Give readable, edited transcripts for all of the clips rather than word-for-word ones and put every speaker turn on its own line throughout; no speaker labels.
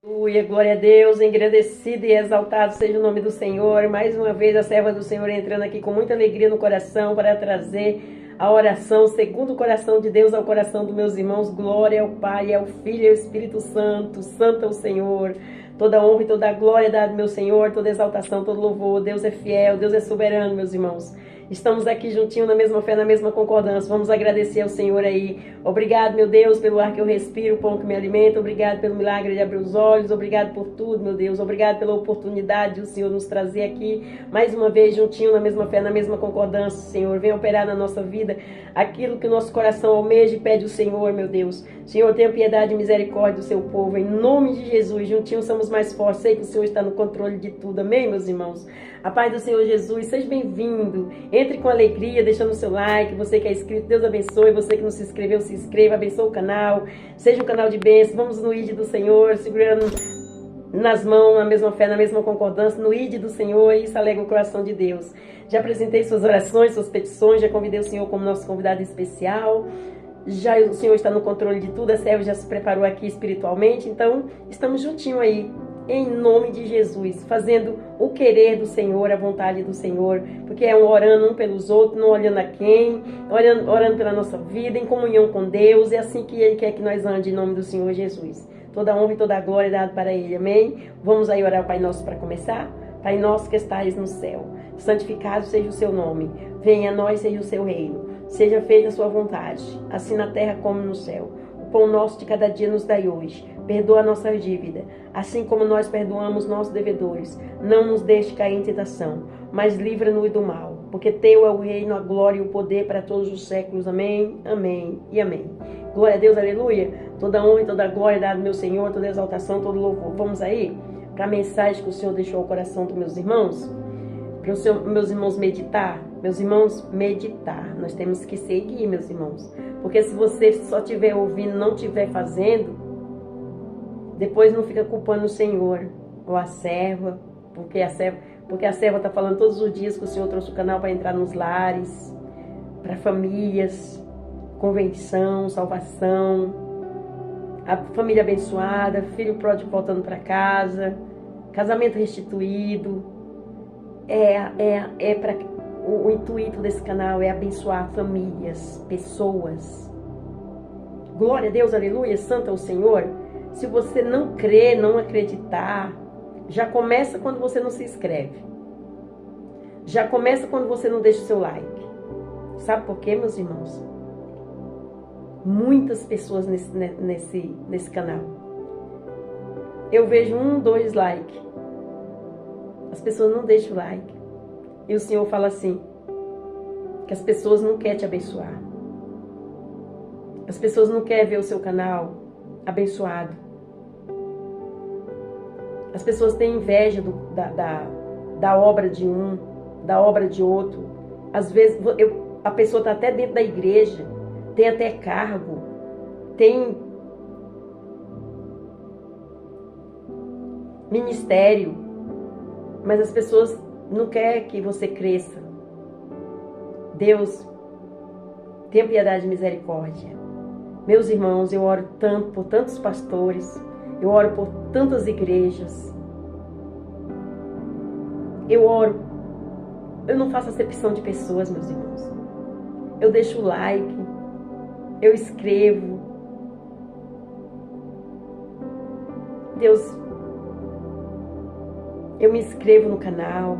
Aleluia, glória a Deus, engrandecido e exaltado seja o nome do Senhor. Mais uma vez a serva do Senhor entrando aqui com muita alegria no coração para trazer a oração segundo o coração de Deus ao coração dos meus irmãos. Glória ao Pai, ao Filho e ao Espírito Santo. Santo é o Senhor. Toda honra e toda glória dada, meu Senhor, toda exaltação, todo louvor. Deus é fiel, Deus é soberano, meus irmãos. Estamos aqui juntinho na mesma fé, na mesma concordância. Vamos agradecer ao Senhor aí. Obrigado, meu Deus, pelo ar que eu respiro, o pão que me alimenta. Obrigado pelo milagre de abrir os olhos. Obrigado por tudo, meu Deus. Obrigado pela oportunidade de o Senhor nos trazer aqui mais uma vez juntinho na mesma fé, na mesma concordância. Senhor, venha operar na nossa vida aquilo que o nosso coração almeja e pede o Senhor, meu Deus. Senhor, tenha piedade e misericórdia do seu povo. Em nome de Jesus, juntinhos somos mais fortes. Sei que o Senhor está no controle de tudo. Amém, meus irmãos? A paz do Senhor Jesus, seja bem-vindo. Entre com alegria, deixando o seu like. Você que é inscrito, Deus abençoe. Você que não se inscreveu, se inscreva. Abençoe o canal. Seja um canal de bênção. Vamos no ID do Senhor, segurando nas mãos, na mesma fé, na mesma concordância, no ID do Senhor. E isso alegra o coração de Deus. Já apresentei suas orações, suas petições. Já convidei o Senhor como nosso convidado especial. Já o Senhor está no controle de tudo. A serva já se preparou aqui espiritualmente. Então, estamos juntinho aí. Em nome de Jesus, fazendo o querer do Senhor, a vontade do Senhor, porque é orando um pelos outros, não olhando a quem, orando pela nossa vida, em comunhão com Deus, é assim que Ele quer que nós andemos em nome do Senhor Jesus. Toda honra e toda glória é dada para Ele, amém? Vamos aí orar o Pai Nosso para começar? Pai Nosso que estais no céu, santificado seja o seu nome, venha a nós seja o seu reino, seja feita a sua vontade, assim na terra como no céu. O pão nosso de cada dia nos dai hoje. Perdoa a nossa dívida, assim como nós perdoamos nossos devedores. Não nos deixe cair em tentação, mas livra-nos do mal. Porque teu é o reino, a glória e o poder para todos os séculos. Amém, amém e amém. Glória a Deus, aleluia. Toda honra e toda glória dada ao meu Senhor, toda exaltação, todo louvor. Vamos aí para a mensagem que o Senhor deixou ao coração dos meus irmãos? Para os meus irmãos meditar? Meus irmãos, meditar. Nós temos que seguir, meus irmãos. Porque se você só estiver ouvindo, não estiver fazendo, depois não fica culpando o Senhor ou a serva, porque a serva está falando todos os dias que o Senhor trouxe o canal para entrar nos lares, para famílias, convenção, salvação, a família abençoada, filho pródigo voltando para casa, casamento restituído. O intuito desse canal é abençoar famílias, pessoas. Glória a Deus, aleluia, santo é o Senhor. Se você não crer, não acreditar, já começa quando você não se inscreve. Já começa quando você não deixa o seu like. Sabe por quê, meus irmãos? Muitas pessoas nesse canal. Eu vejo 1, 2 likes. As pessoas não deixam o like. E o Senhor fala assim, que as pessoas não querem te abençoar. As pessoas não querem ver o seu canal abençoado. As pessoas têm inveja da obra de um, da obra de outro. Às vezes a pessoa está até dentro da igreja, tem até cargo, tem ministério, mas as pessoas não querem que você cresça. Deus, tenha piedade e misericórdia. Meus irmãos, eu oro tanto por tantos pastores, eu oro por tantas igrejas, eu não faço acepção de pessoas, meus irmãos. Eu deixo o like, eu escrevo. Deus, eu me inscrevo no canal.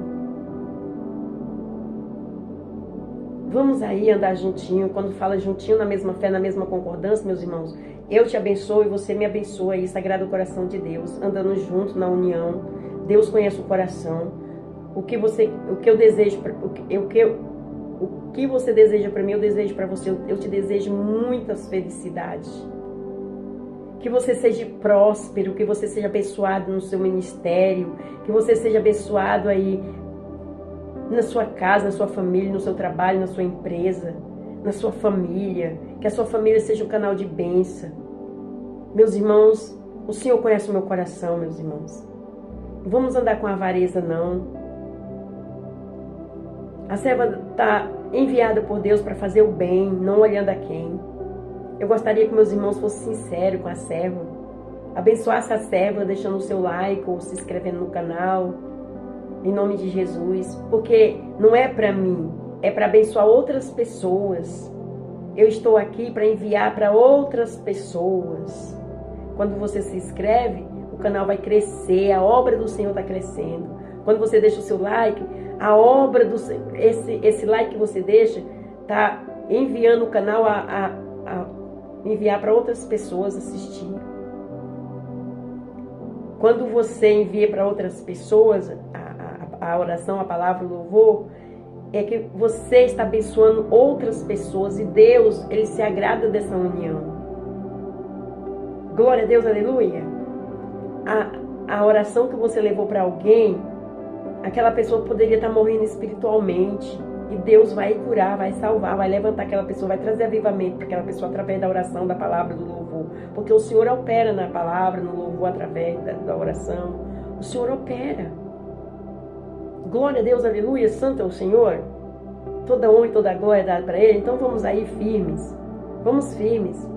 Vamos aí andar juntinho. Quando fala juntinho, na mesma fé, na mesma concordância, meus irmãos, eu te abençoo e você me abençoa aí, sagrado coração de Deus, andando junto na união. Deus conhece o coração. O que eu desejo, o que você deseja para mim, eu desejo para você. Eu te desejo muitas felicidades. Que você seja próspero, que você seja abençoado no seu ministério, que você seja abençoado aí na sua casa, na sua família, no seu trabalho, na sua empresa, na sua família, que a sua família seja um canal de bênção. Meus irmãos, o Senhor conhece o meu coração, meus irmãos. Não vamos andar com avareza, não. A serva está enviada por Deus para fazer o bem, não olhando a quem. Eu gostaria que meus irmãos fossem sinceros com a serva. abençoar essa serva deixando o seu like ou se inscrevendo no canal, em nome de Jesus, porque não é para mim, é para abençoar outras pessoas. Eu estou aqui para enviar para outras pessoas. Quando você se inscreve, o canal vai crescer, a obra do Senhor está crescendo. Quando você deixa o seu like, a obra do Senhor, esse like que você deixa, está enviando o canal a enviar para outras pessoas assistir. Quando você envia para outras pessoas a oração, a palavra, o louvor, é que você está abençoando outras pessoas e Deus, Ele se agrada dessa união. Glória a Deus, aleluia. A oração que você levou para alguém, aquela pessoa poderia estar morrendo espiritualmente e Deus vai curar, vai salvar, vai levantar aquela pessoa, vai trazer avivamento para aquela pessoa através da oração, da palavra, do louvor. Porque o Senhor opera na palavra, no louvor, através da oração. O Senhor opera. Glória a Deus, aleluia, santo é o Senhor. Toda honra e toda glória é dada para Ele. Então vamos aí firmes. Vamos firmes.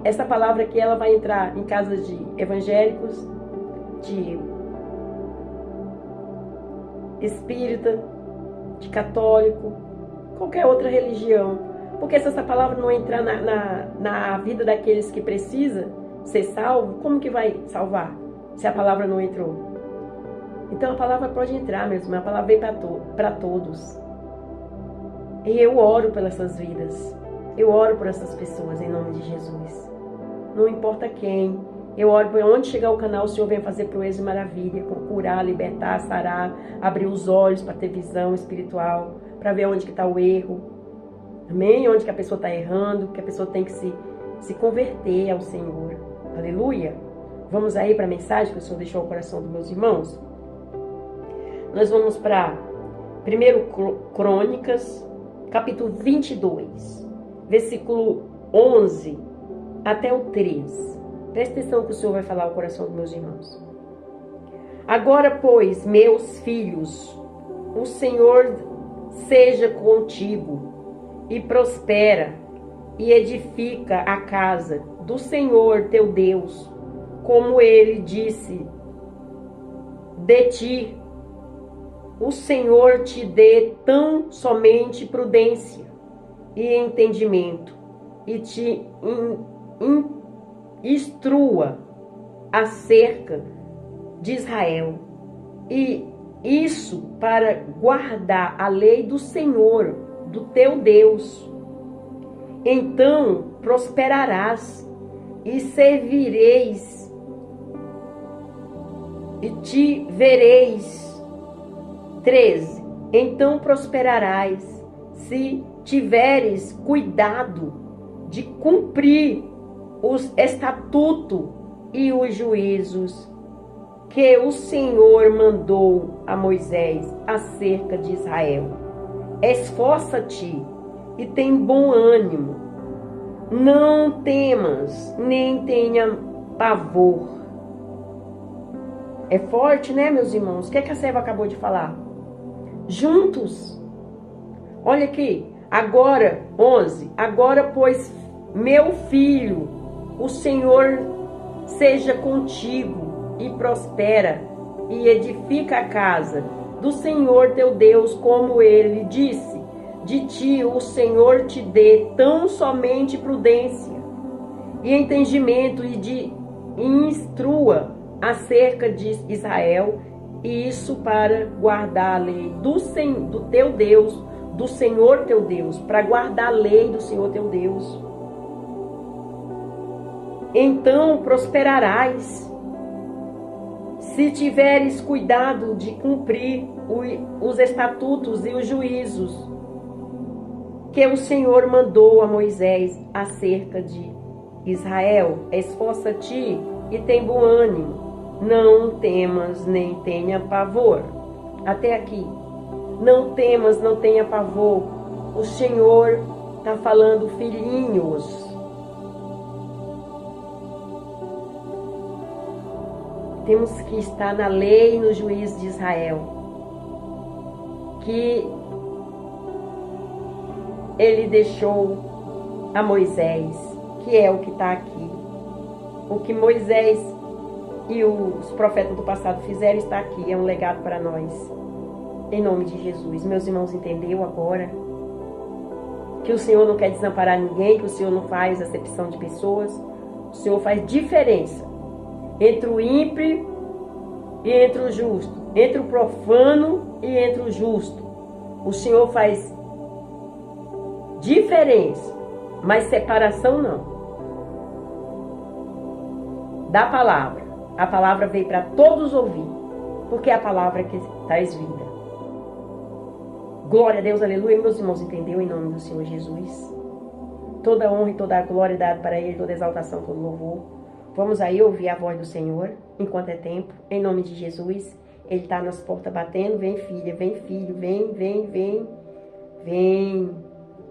Essa palavra aqui, ela vai entrar em casas de evangélicos, de espírita, de católico, qualquer outra religião. Porque se essa palavra não entrar na vida daqueles que precisam ser salvo, como que vai salvar se a palavra não entrou? Então a palavra pode entrar mesmo, a palavra veio para todos. E eu oro pelas essas vidas, eu oro por essas pessoas em nome de Jesus. Não importa quem, eu oro por onde chegar o canal, o Senhor vem fazer proeza e maravilha, curar, libertar, sarar, abrir os olhos para ter visão espiritual, para ver onde que está o erro, amém? Onde que a pessoa está errando, que a pessoa tem que se converter ao Senhor, aleluia. Vamos aí para a mensagem que o Senhor deixou ao coração dos meus irmãos. Nós vamos para 1 Crônicas, capítulo 22, versículo 11 até o 3. Presta atenção que o Senhor vai falar ao coração dos meus irmãos. Agora, pois, meus filhos, o Senhor seja contigo e prospera e edifica a casa do Senhor teu Deus, como ele disse de ti. O Senhor te dê tão somente prudência e entendimento e te instrua acerca de Israel. E isso para guardar a lei do Senhor, do teu Deus. Então prosperarás e servireis e te vereis. 13. Então prosperarás se tiveres cuidado de cumprir os estatutos e os juízos que o Senhor mandou a Moisés acerca de Israel. Esforça-te e tem bom ânimo. Não temas, nem tenha pavor. É forte, né, meus irmãos? O que a serva acabou de falar? Juntos. Olha aqui. Agora, 11. Agora, pois, meu filho, o Senhor seja contigo e prospera e edifica a casa do Senhor teu Deus, como ele disse. De ti o Senhor te dê tão somente prudência e entendimento e de instrua acerca de Israel, e isso para guardar a lei do teu Deus, do Senhor teu Deus, para guardar a lei do Senhor teu Deus. Então prosperarás, se tiveres cuidado de cumprir os estatutos e os juízos que o Senhor mandou a Moisés acerca de Israel. Esforça-te e tem bom ânimo, não temas nem tenha pavor. Até aqui. Não temas, não tenha pavor. O Senhor está falando, filhinhos. Temos que estar na lei e no juízo de Israel, que ele deixou a Moisés, que é o que está aqui. O que Moisés e os profetas do passado fizeram está aqui, é um legado para nós. Em nome de Jesus. Meus irmãos, entendeu agora? Que o Senhor não quer desamparar ninguém, que o Senhor não faz acepção de pessoas. O Senhor faz diferença entre o ímpio e entre o justo, entre o profano e entre o justo. O Senhor faz diferença, mas separação não. Da palavra. A palavra veio para todos ouvir, porque é a palavra que traz vida. Glória a Deus, aleluia. Meus irmãos, entendeu? Em nome do Senhor Jesus. Toda honra e toda a glória dada para Ele, toda exaltação, todo louvor. Vamos aí ouvir a voz do Senhor, enquanto é tempo, em nome de Jesus. Ele está nas portas batendo. Vem, filha, vem, filho, vem, vem, vem. Vem,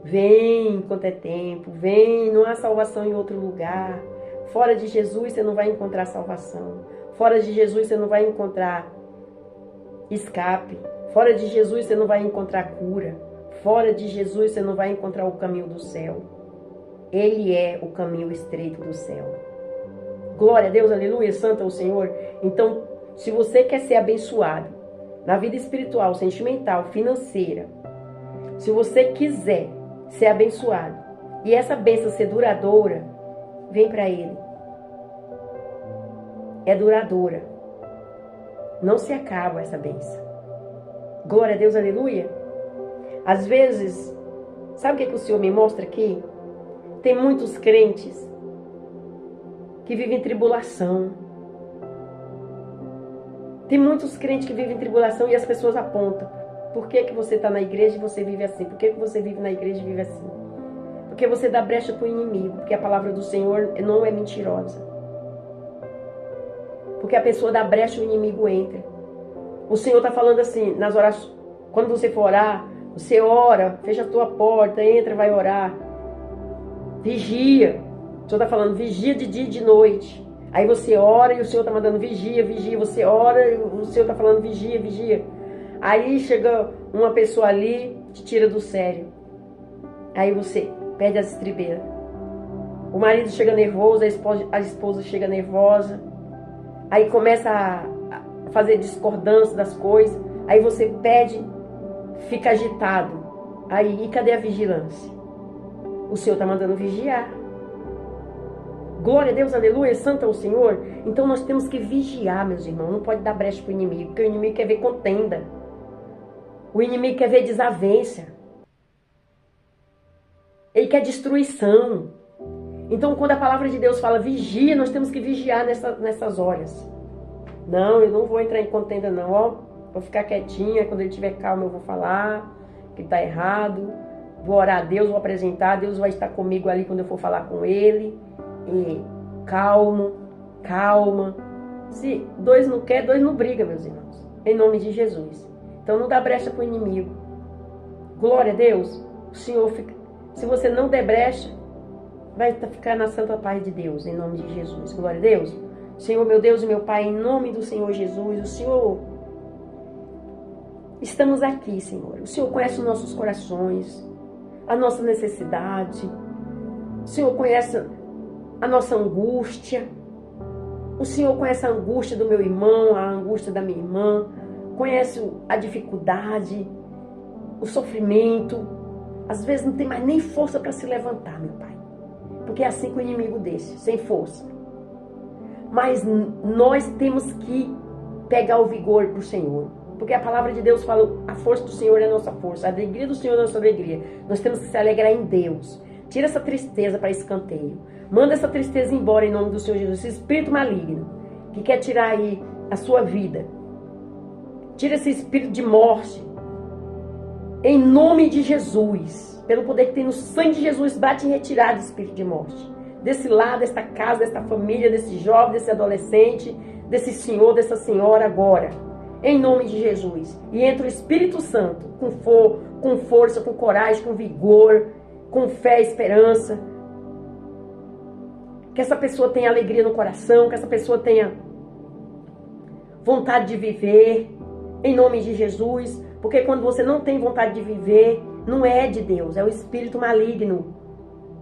vem, enquanto é tempo. Vem, não há salvação em outro lugar. Fora de Jesus você não vai encontrar salvação. Fora de Jesus você não vai encontrar escape. Fora de Jesus você não vai encontrar cura. Fora de Jesus você não vai encontrar o caminho do céu. Ele é o caminho estreito do céu. Glória a Deus, aleluia, santo é o Senhor. Então, se você quer ser abençoado na vida espiritual, sentimental, financeira, se você quiser ser abençoado e essa bênção ser duradoura, vem para Ele. É duradoura. Não se acaba essa bênção. Glória a Deus, aleluia. Às vezes, sabe o que o Senhor me mostra aqui? Tem muitos crentes que vivem em tribulação. Tem muitos crentes que vivem em tribulação e as pessoas apontam. Por que você está na igreja e você vive assim? Por que você vive na igreja e vive assim? Porque você dá brecha para o inimigo. Porque a palavra do Senhor não é mentirosa. Porque a pessoa dá brecha e o inimigo entra. O Senhor está falando assim, nas orações, quando você for orar, você ora, fecha a tua porta, entra, vai orar. Vigia. O Senhor está falando, vigia de dia e de noite. Aí você ora e o Senhor está mandando vigia, vigia. Você ora e o Senhor está falando vigia, vigia. Aí chega uma pessoa ali, te tira do sério. Aí você perde as estribeiras. O marido chega nervoso, a esposa chega nervosa. Aí começa a fazer discordância das coisas. Aí você pede, fica agitado. Aí, e cadê a vigilância? O Senhor está mandando vigiar. Glória a Deus, aleluia, santo é o Senhor. Então nós temos que vigiar, meus irmãos. Não pode dar brecha para o inimigo, porque o inimigo quer ver contenda. O inimigo quer ver desavença. Ele quer destruição. Então quando a palavra de Deus fala vigia, nós temos que vigiar nessas horas. Não, eu não vou entrar em contenda não, ó. Vou ficar quietinha, quando ele estiver calmo eu vou falar que está errado. Vou orar a Deus, vou apresentar, Deus vai estar comigo ali quando eu for falar com Ele. E calma. Se dois não quer, dois não briga, meus irmãos. Em nome de Jesus. Então não dá brecha para o inimigo. Glória a Deus. O Senhor fica... Se você não der brecha, vai ficar na santa paz de Deus, em nome de Jesus. Glória a Deus. Senhor, meu Deus e meu Pai, em nome do Senhor Jesus, o Senhor... Estamos aqui, Senhor. O Senhor conhece os nossos corações, a nossa necessidade. O Senhor conhece a nossa angústia. O Senhor conhece a angústia do meu irmão, a angústia da minha irmã. Conhece a dificuldade, o sofrimento. Às vezes não tem mais nem força para se levantar, meu Pai. Porque é assim que o inimigo deixa, sem força. Mas nós temos que pegar o vigor para o Senhor. Porque a palavra de Deus fala, a força do Senhor é a nossa força, a alegria do Senhor é a nossa alegria. Nós temos que se alegrar em Deus. Tira essa tristeza para escanteio. Manda essa tristeza embora em nome do Senhor Jesus. Esse espírito maligno que quer tirar aí a sua vida. Tira esse espírito de morte. Em nome de Jesus. Pelo poder que tem no sangue de Jesus, bate em retirada esse espírito de morte. Desse lado, desta casa, desta família, desse jovem, desse adolescente, desse senhor, dessa senhora agora. Em nome de Jesus. E entra o Espírito Santo com força, com coragem, com vigor, com fé e esperança. Que essa pessoa tenha alegria no coração, que essa pessoa tenha vontade de viver. Em nome de Jesus. Porque quando você não tem vontade de viver, não é de Deus, é o espírito maligno.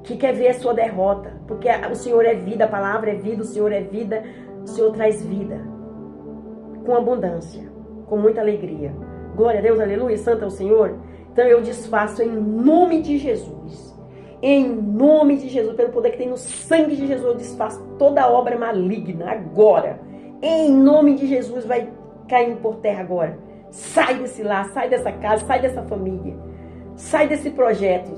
que quer ver a sua derrota, porque o Senhor é vida, a palavra é vida, o Senhor é vida, o Senhor traz vida, com abundância, com muita alegria. Glória a Deus, aleluia, santo é o Senhor. Então eu desfaço em nome de Jesus, em nome de Jesus, pelo poder que tem no sangue de Jesus, eu desfaço toda obra maligna agora, em nome de Jesus, vai caindo por terra agora. Sai desse lar, sai dessa casa, sai dessa família, sai desse projeto,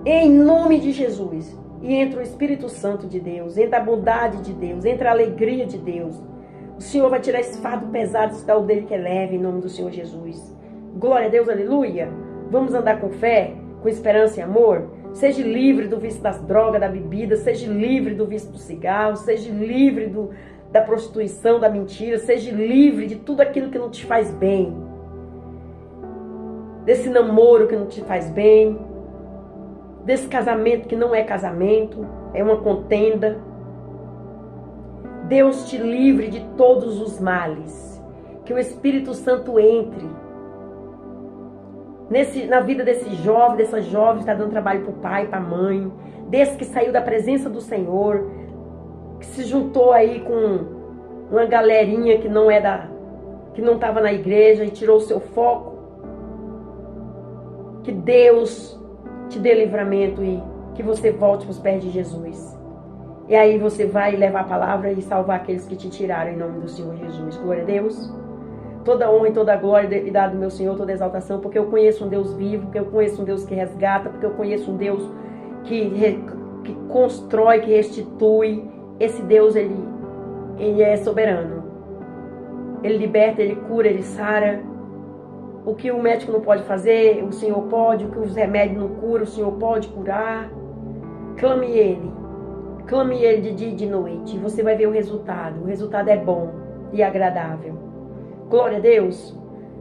em nome de Jesus. E entra o Espírito Santo de Deus, entra a bondade de Deus, entra a alegria de Deus. O Senhor vai tirar esse fardo pesado, esse tal dele que é leve, em nome do Senhor Jesus. Glória a Deus, aleluia. Vamos andar com fé, com esperança e amor. Seja livre do vício das drogas, da bebida, seja livre do vício do cigarro, seja livre da prostituição, da mentira, seja livre de tudo aquilo que não te faz bem. Desse namoro que não te faz bem, desse casamento que não é casamento, é uma contenda. Deus te livre de todos os males. Que o Espírito Santo entre na vida desse jovem, dessa jovem que está dando trabalho para o pai, para a mãe, desse que saiu da presença do Senhor, que se juntou aí com uma galerinha que não estava na igreja e tirou o seu foco. Que Deus te dê livramento e que você volte para os pés de Jesus. E aí você vai levar a palavra e salvar aqueles que te tiraram, em nome do Senhor Jesus. Glória a Deus. Toda honra e toda glória e dado do meu Senhor, toda exaltação, porque eu conheço um Deus vivo, porque eu conheço um Deus que resgata, porque eu conheço um Deus que constrói, que restitui. Esse Deus, ele é soberano. Ele liberta, ele cura, ele sara. O que o médico não pode fazer, o Senhor pode. O que os remédios não curam, o Senhor pode curar. Clame Ele. Clame Ele de dia e de noite. E você vai ver o resultado. O resultado é bom e agradável. Glória a Deus.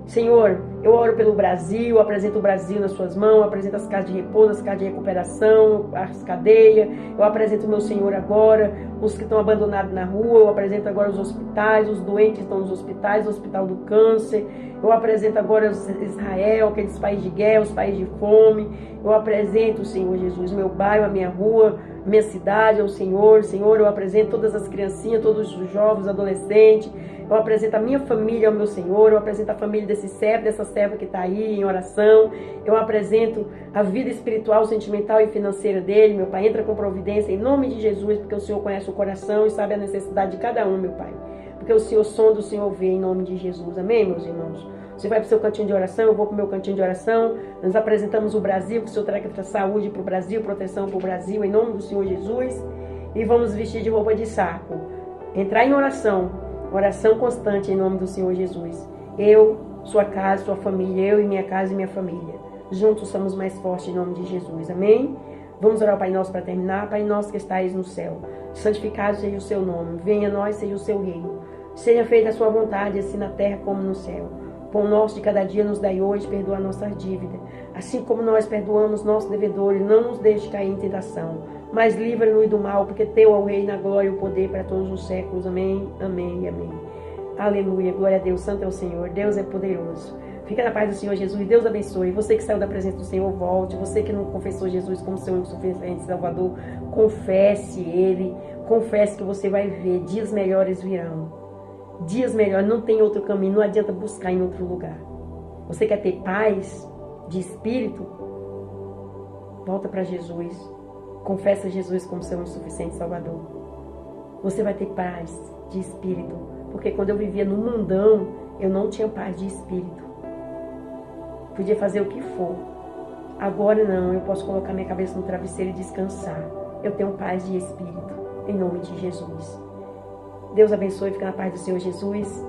Senhor, eu oro pelo Brasil, apresento o Brasil nas suas mãos, apresento as casas de repouso, as casas de recuperação, as cadeias. Eu apresento o meu Senhor agora, os que estão abandonados na rua. Eu apresento agora os hospitais, os doentes que estão nos hospitais, o hospital do câncer. Eu apresento agora Israel, aqueles países de guerra, os países de fome. Eu apresento, Senhor Jesus, meu bairro, a minha rua, minha cidade ao Senhor. Senhor, eu apresento todas as criancinhas, todos os jovens, adolescentes. Eu apresento a minha família ao meu Senhor. Eu apresento a família desse servo, dessa serva que está aí em oração. Eu apresento a vida espiritual, sentimental e financeira dele. Meu Pai, entra com providência em nome de Jesus, porque o Senhor conhece o coração e sabe a necessidade de cada um, meu Pai. Porque o Senhor sonda, o Senhor vê, em nome de Jesus. Amém, meus irmãos? Você vai para o seu cantinho de oração, eu vou para o meu cantinho de oração. Nós apresentamos o Brasil, que o Senhor traga saúde para o Brasil, proteção para o Brasil, em nome do Senhor Jesus. E vamos vestir de roupa de saco. Entrar em oração constante, em nome do Senhor Jesus. Eu, sua casa, sua família, eu e minha casa e minha família. Juntos somos mais fortes, em nome de Jesus. Amém? Vamos orar ao Pai Nosso para terminar. Pai Nosso que estais no céu, santificado seja o seu nome. Venha a nós, seja o seu reino. Seja feita a sua vontade, assim na terra como no céu. Pão nosso de cada dia nos dai hoje, perdoa a nossa dívida, assim como nós perdoamos nossos devedores. Não nos deixe cair em tentação, mas livra-nos do mal, porque teu é o reino, a glória e o poder para todos os séculos. Amém, amém e amém. Aleluia, glória a Deus, santo é o Senhor, Deus é poderoso. Fica na paz do Senhor Jesus, Deus abençoe. Você que saiu da presença do Senhor, volte. Você que não confessou Jesus como seu único suficiente Salvador, confesse Ele. Confesse que você vai ver, dias melhores virão. Dias melhores, não tem outro caminho, não adianta buscar em outro lugar. Você quer ter paz de espírito? Volta para Jesus. Confessa Jesus como seu suficiente Salvador. Você vai ter paz de espírito. Porque quando eu vivia no mundão, eu não tinha paz de espírito. Podia fazer o que for. Agora não, eu posso colocar minha cabeça no travesseiro e descansar. Eu tenho paz de espírito. Em nome de Jesus. Deus abençoe, fica na paz do Senhor Jesus.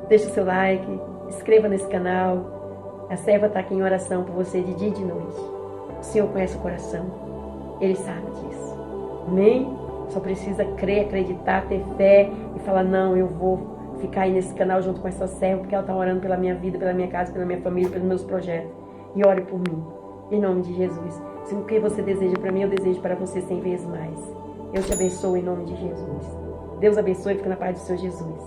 Deixe o seu like, inscreva nesse canal. A serva está aqui em oração por você de dia e de noite. O Senhor conhece o coração, Ele sabe disso. Amém? Só precisa crer, acreditar, ter fé e falar, não, eu vou ficar aí nesse canal junto com essa serva, porque ela está orando pela minha vida, pela minha casa, pela minha família, pelos meus projetos. E ore por mim, em nome de Jesus. Se o que você deseja para mim, eu desejo para você 100 vezes mais. Eu te abençoo em nome de Jesus. Deus abençoe e fica na paz do Senhor Jesus.